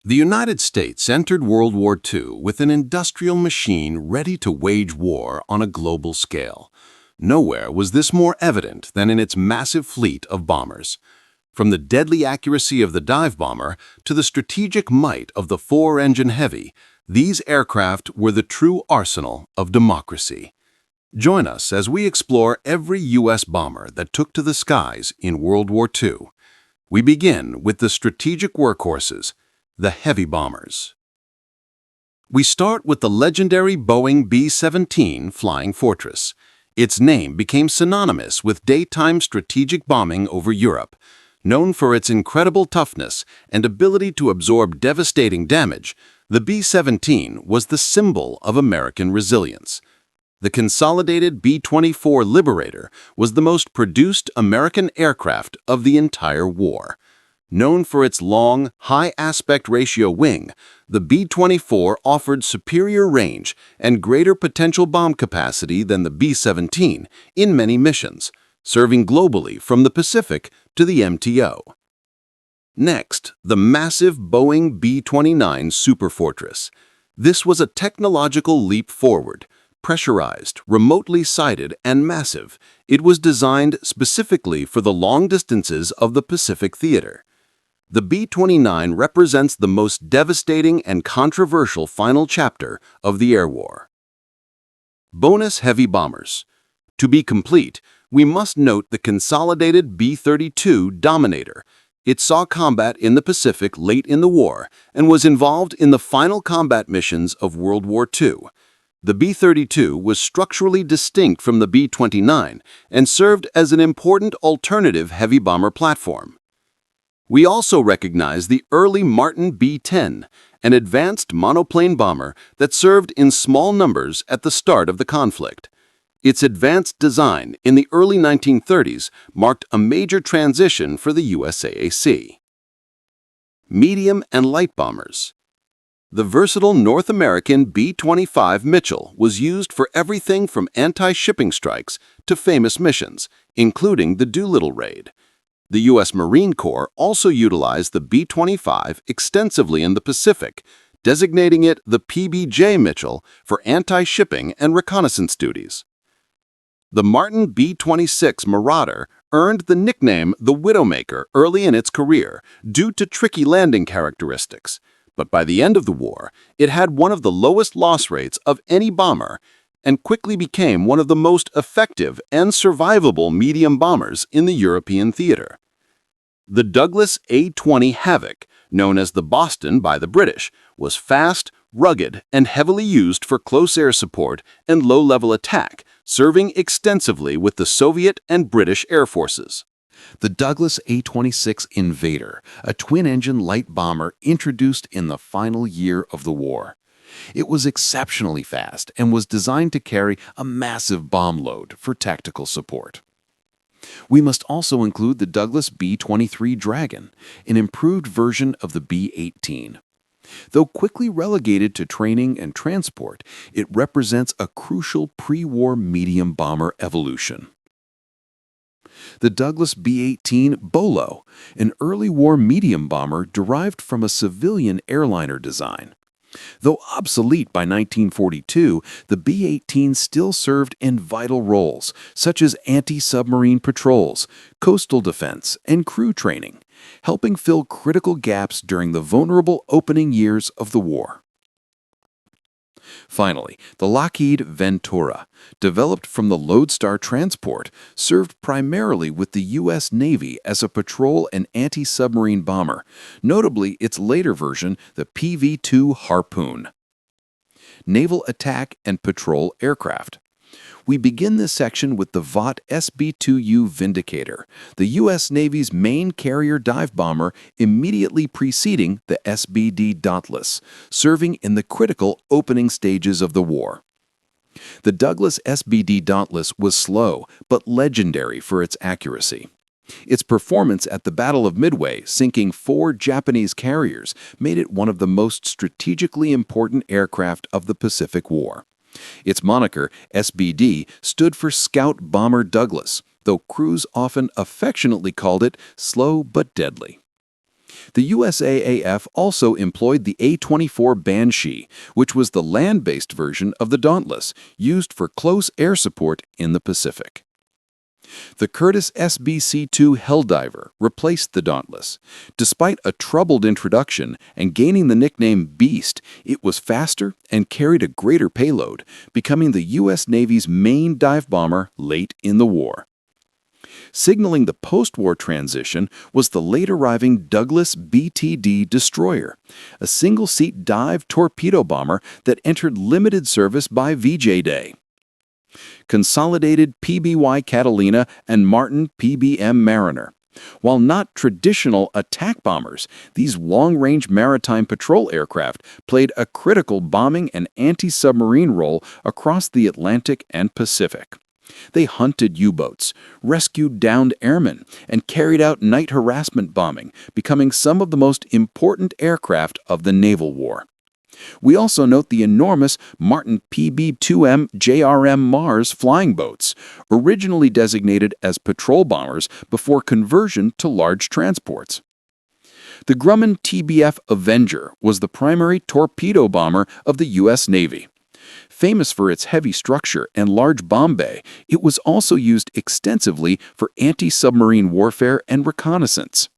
The United States entered World War II with an industrial machine ready to wage war on a global scale. Nowhere was this more evident than in its massive fleet of bombers. From the deadly accuracy of the dive bomber to the strategic might of the four-engine heavy, these aircraft were the true arsenal of democracy. Join us as we explore every U.S. bomber that took to the skies in World War II. We begin with the strategic workhorses, the heavy bombers. We start with the legendary Boeing B-17 Flying Fortress. Its name became synonymous with daytime strategic bombing over Europe. Known for its incredible toughness and ability to absorb devastating damage, the B-17 was the symbol of American resilience. The consolidated B-24 Liberator was the most produced American aircraft of the entire war. Known for its long, high aspect ratio wing, the B-24 offered superior range and greater potential bomb capacity than the B-17 in many missions, serving globally from the Pacific to the MTO. Next, the massive Boeing B-29 Superfortress. This was a technological leap forward. Pressurized, remotely sighted, and massive, it was designed specifically for the long distances of the Pacific theater. The B-29 represents the most devastating and controversial final chapter of the air war. Bonus heavy bombers. To be complete, we must note the consolidated B-32 Dominator. It saw combat in the Pacific late in the war and was involved in the final combat missions of World War II. The B-32 was structurally distinct from the B-29 and served as an important alternative heavy bomber platform. We also recognize the early Martin B-10, an advanced monoplane bomber that served in small numbers at the start of the conflict. Its advanced design in the early 1930s marked a major transition for the USAAF. Medium and light bombers. The versatile North American B-25 Mitchell was used for everything from anti-shipping strikes to famous missions, including the Doolittle raid. The U.S. Marine Corps also utilized the B-25 extensively in the Pacific, designating it the PBJ Mitchell for anti-shipping and reconnaissance duties. The Martin B-26 Marauder earned the nickname the Widowmaker early in its career due to tricky landing characteristics, but by the end of the war, it had one of the lowest loss rates of any bomber and quickly became one of the most effective and survivable medium bombers in the European theater. The Douglas A-20 Havoc, known as the Boston by the British, was fast, rugged, and heavily used for close air support and low-level attack, serving extensively with the Soviet and British air forces. The Douglas A-26 Invader, a twin-engine light bomber introduced in the final year of the war. It was exceptionally fast and was designed to carry a massive bomb load for tactical support. We must also include the Douglas B-23 Dragon, an improved version of the B-18. Though quickly relegated to training and transport, it represents a crucial pre-war medium bomber evolution. The Douglas B-18 Bolo, an early war medium bomber derived from a civilian airliner design. Though obsolete by 1942, the B-18 still served in vital roles, such as anti-submarine patrols, coastal defense, and crew training, helping fill critical gaps during the vulnerable opening years of the war. Finally, the Lockheed Ventura, developed from the Lodestar transport, served primarily with the U.S. Navy as a patrol and anti-submarine bomber, notably its later version, the PV-2 Harpoon. Naval attack and patrol aircraft. We begin this section with the Vought SB-2U Vindicator, the U.S. Navy's main carrier dive bomber immediately preceding the SBD Dauntless, serving in the critical opening stages of the war. The Douglas SBD Dauntless was slow but legendary for its accuracy. Its performance at the Battle of Midway, sinking 4 Japanese carriers, made it one of the most strategically important aircraft of the Pacific War. Its moniker, SBD, stood for Scout Bomber Douglas, though crews often affectionately called it slow but deadly. The USAAF also employed the A-24 Banshee, which was the land-based version of the Dauntless, used for close air support in the Pacific. The Curtiss SBC-2 Helldiver replaced the Dauntless. Despite a troubled introduction and gaining the nickname Beast, it was faster and carried a greater payload, becoming the U.S. Navy's main dive bomber late in the war. Signaling the post-war transition was the late-arriving Douglas BTD destroyer, a single-seat dive torpedo bomber that entered limited service by VJ Day. Consolidated PBY Catalina and Martin PBM Mariner. While not traditional attack bombers, these long-range maritime patrol aircraft played a critical bombing and anti-submarine role across the Atlantic and Pacific. They hunted U-boats, rescued downed airmen, and carried out night harassment bombing, becoming some of the most important aircraft of the naval war. We also note the enormous Martin PB-2M JRM Mars flying boats, originally designated as patrol bombers before conversion to large transports. The Grumman TBF Avenger was the primary torpedo bomber of the U.S. Navy. Famous for its heavy structure and large bomb bay, it was also used extensively for anti-submarine warfare and reconnaissance.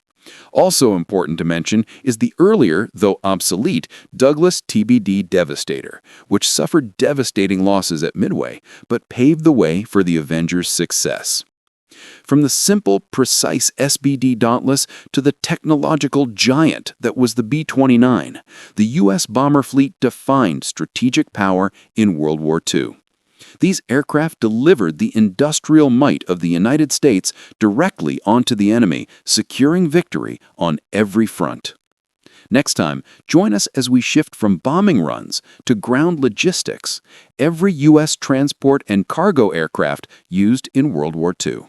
Also important to mention is the earlier, though obsolete, Douglas TBD Devastator, which suffered devastating losses at Midway, but paved the way for the Avenger's success. From the simple, precise SBD Dauntless to the technological giant that was the B-29, the U.S. bomber fleet defined strategic power in World War II. These aircraft delivered the industrial might of the United States directly onto the enemy, securing victory on every front. Next time, join us as we shift from bombing runs to ground logistics, every U.S. transport and cargo aircraft used in World War II.